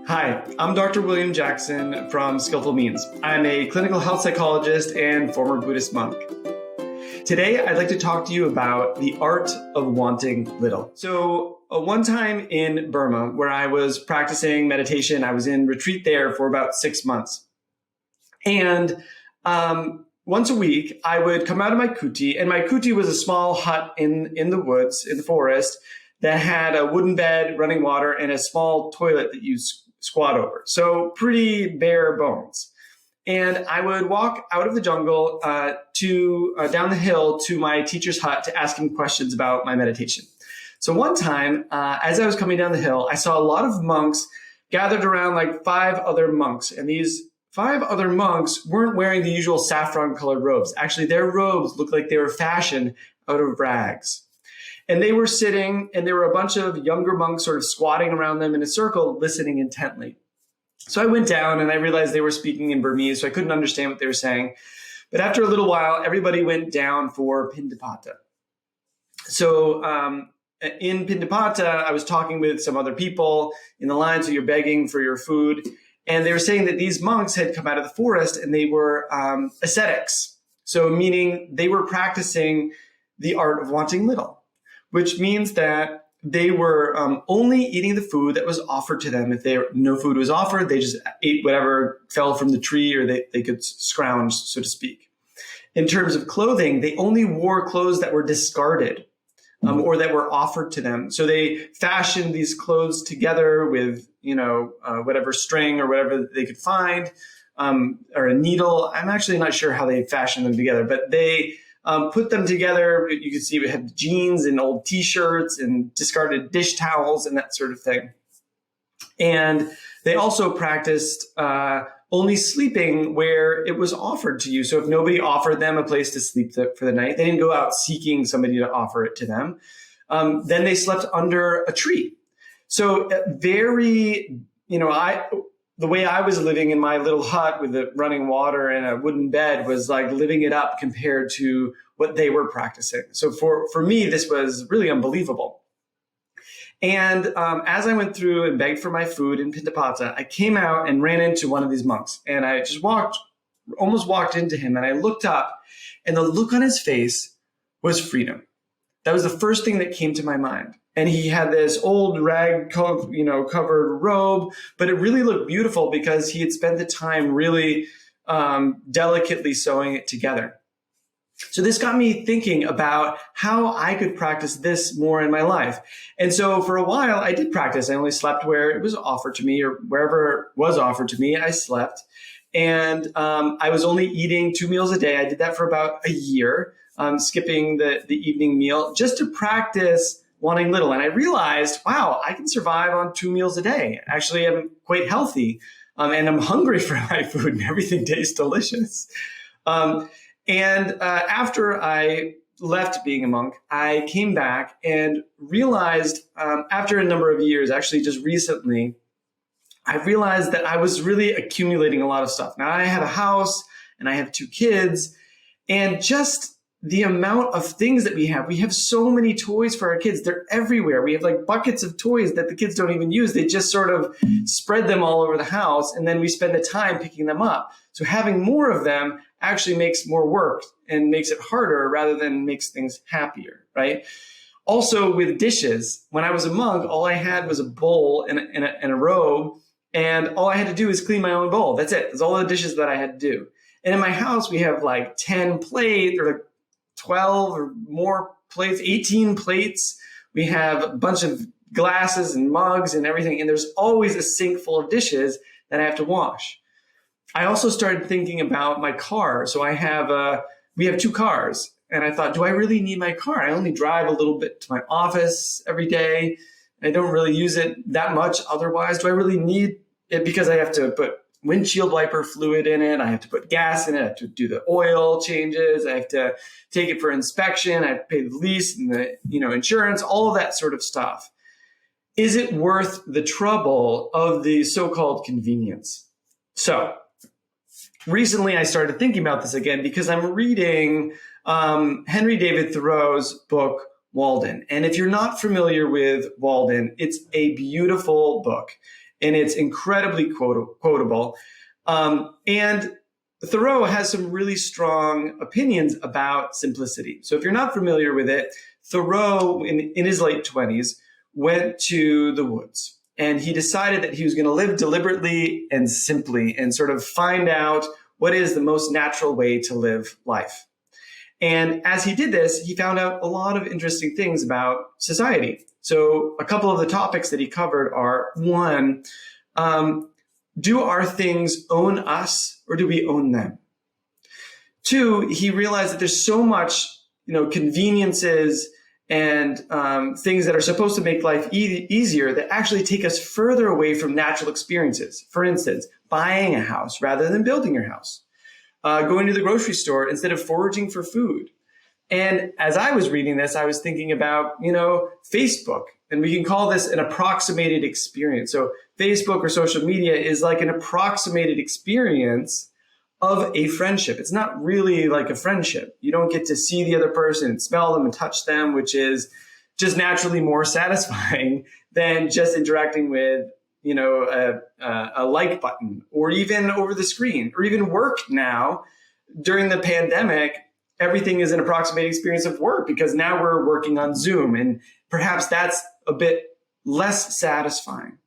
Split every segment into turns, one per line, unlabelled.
Hi, I'm Dr. William Jackson from Skillful Means. I'm a clinical health psychologist and former Buddhist monk. Today, I'd like to talk to you about the art of wanting little. So one time in Burma, where I was practicing meditation, I was in retreat there for about 6 months. And once a week, I would come out of my kuti, and my kuti was a small hut in the woods, in the forest, that had a wooden bed, running water, and a small toilet that you squat over. So pretty bare bones. And I would walk out of the jungle down the hill to my teacher's hut to ask him questions about my meditation. So one time, as I was coming down the hill, I saw a lot of monks gathered around like 5 other monks. And these 5 other monks weren't wearing the usual saffron colored robes. Actually, their robes looked like they were fashioned out of rags. And they were sitting, and there were a bunch of younger monks sort of squatting around them in a circle, listening intently. So I went down and I realized they were speaking in Burmese, so I couldn't understand what they were saying. But after a little while, everybody went down for Pindapata. So in Pindapata, I was talking with some other people in the line, so you're begging for your food. And they were saying that these monks had come out of the forest and they were ascetics. So meaning they were practicing the art of wanting little, which means that they were only eating the food that was offered to them. If no food was offered, they just ate whatever fell from the tree or they could scrounge, so to speak. In terms of clothing, they only wore clothes that were discarded or that were offered to them. So they fashioned these clothes together with, whatever string or whatever they could find, or a needle. I'm actually not sure how they fashioned them together, but they put them together. You can see we had jeans and old T-shirts and discarded dish towels and that sort of thing. And they also practiced only sleeping where it was offered to you. So if nobody offered them a place to sleep for the night, they didn't go out seeking somebody to offer it to them. Then they slept under a tree. So the way I was living in my little hut with the running water and a wooden bed was like living it up compared to what they were practicing. So for me, this was really unbelievable. And as I went through and begged for my food in Pindapata, I came out and ran into one of these monks. And I just almost walked into him, and I looked up, and the look on his face was freedom. That was the first thing that came to my mind. And he had this old rag covered robe, but it really looked beautiful because he had spent the time really delicately sewing it together. So this got me thinking about how I could practice this more in my life. And so for a while, I did practice. I only slept where it was offered to me, or wherever it was offered to me, I slept. And I was only eating 2 meals a day. I did that for about a year, skipping the evening meal just to practice wanting little. And I realized, wow, I can survive on 2 meals a day. Actually, I'm quite healthy, and I'm hungry for my food, and everything tastes delicious. After I left being a monk, I came back and realized after a number of years, actually just recently, I realized that I was really accumulating a lot of stuff. Now I have a house and I have 2 kids, and just the amount of things that we have so many toys for our kids. They're everywhere. We have like buckets of toys that the kids don't even use. They just sort of spread them all over the house, and then we spend the time picking them up. So having more of them actually makes more work and makes it harder rather than makes things happier, right? Also with dishes, when I was a monk, all I had was a bowl and a robe, and all I had to do is clean my own bowl. That's it. That's all the dishes that I had to do. And in my house, we have like 10 plates, or like 12 or more plates, 18 plates. We have a bunch of glasses and mugs and everything. And there's always a sink full of dishes that I have to wash. I also started thinking about my car. So we have 2 cars. And I thought, do I really need my car? I only drive a little bit to my office every day. I don't really use it that much otherwise. Do I really need it? Because I have to put windshield wiper fluid in it. I have to put gas in it. I have to do the oil changes. I have to take it for inspection. I have to pay the lease and the insurance, all of that sort of stuff. Is it worth the trouble of the so-called convenience? So recently I started thinking about this again because I'm reading Henry David Thoreau's book, Walden. And if you're not familiar with Walden, it's a beautiful book. and it's incredibly quotable. And Thoreau has some really strong opinions about simplicity. So if you're not familiar with it, Thoreau, in his late 20s, went to the woods, and he decided that he was going to live deliberately and simply and sort of find out what is the most natural way to live life. And as he did this, he found out a lot of interesting things about society. So a couple of the topics that he covered are, one, do our things own us, or do we own them? Two, he realized that there's so much, conveniences and things that are supposed to make life easier that actually take us further away from natural experiences. For instance, buying a house rather than building your house. Going to the grocery store instead of foraging for food. And as I was reading this, I was thinking about, Facebook, and we can call this an approximated experience. So Facebook or social media is like an approximated experience of a friendship. It's not really like a friendship. You don't get to see the other person and smell them and touch them, which is just naturally more satisfying than just interacting with a like button, or even over the screen, or even work now. During the pandemic, everything is an approximated experience of work because now we're working on Zoom, and perhaps that's a bit less satisfying.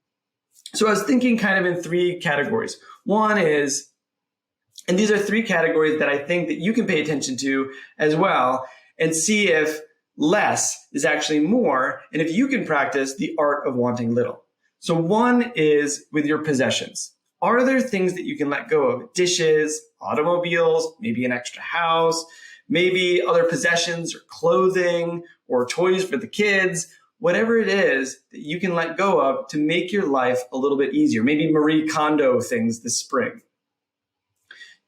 So I was thinking kind of in three categories. One is, and these are three categories that I think that you can pay attention to as well and see if less is actually more, and if you can practice the art of wanting little. So one is with your possessions. Are there things that you can let go of? Dishes, automobiles, maybe an extra house, maybe other possessions or clothing or toys for the kids, whatever it is that you can let go of to make your life a little bit easier. Maybe Marie Kondo things this spring.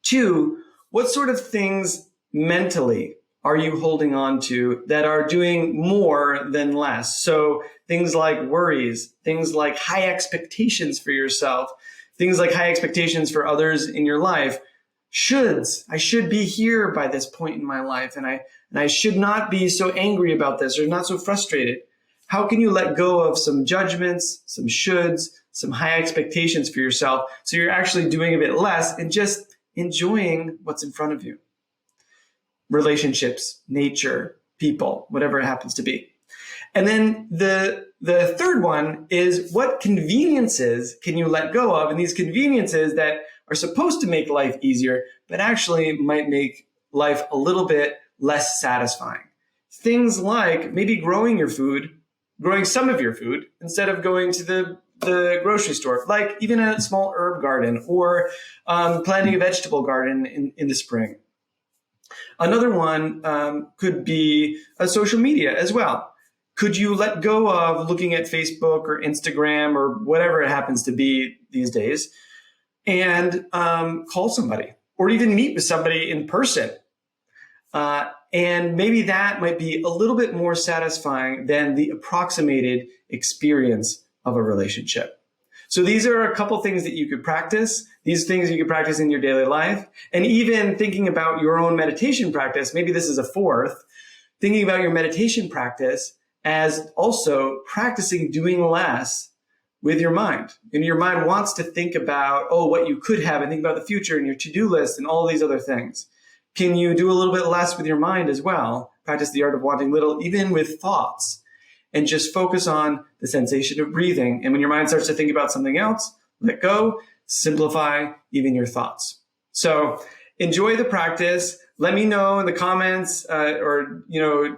Two, what sort of things mentally are you holding on to that are doing more than less? So things like worries, things like high expectations for yourself, things like high expectations for others in your life. Shoulds. I should be here by this point in my life, and I should not be so angry about this or not so frustrated. How can you let go of some judgments, some shoulds, some high expectations for yourself so you're actually doing a bit less and just enjoying what's in front of you? Relationships, nature, people, whatever it happens to be. And then the third one is, what conveniences can you let go of? And these conveniences that are supposed to make life easier, but actually might make life a little bit less satisfying. Things like maybe growing some of your food instead of going to the grocery store, like even a small herb garden, or planting a vegetable garden in the spring. Another one could be social media as well. Could you let go of looking at Facebook or Instagram or whatever it happens to be these days and call somebody, or even meet with somebody in person? And maybe that might be a little bit more satisfying than the approximated experience of a relationship. So these are a couple things that you could practice. These things you could practice in your daily life. And even thinking about your own meditation practice, maybe this is a fourth, thinking about your meditation practice as also practicing doing less with your mind. And your mind wants to think about, what you could have, and think about the future and your to-do list and all these other things. Can you do a little bit less with your mind as well? Practice the art of wanting little, even with thoughts, and just focus on the sensation of breathing. And when your mind starts to think about something else, let go, simplify even your thoughts. So enjoy the practice. Let me know in the comments, or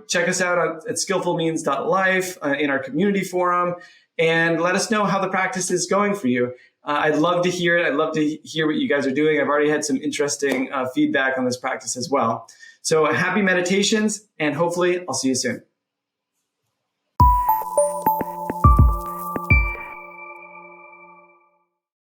check us out at skillfulmeans.life in our community forum, and let us know how the practice is going for you. I'd love to hear it. I'd love to hear what you guys are doing. I've already had some interesting feedback on this practice as well. So happy meditations, and hopefully I'll see you soon.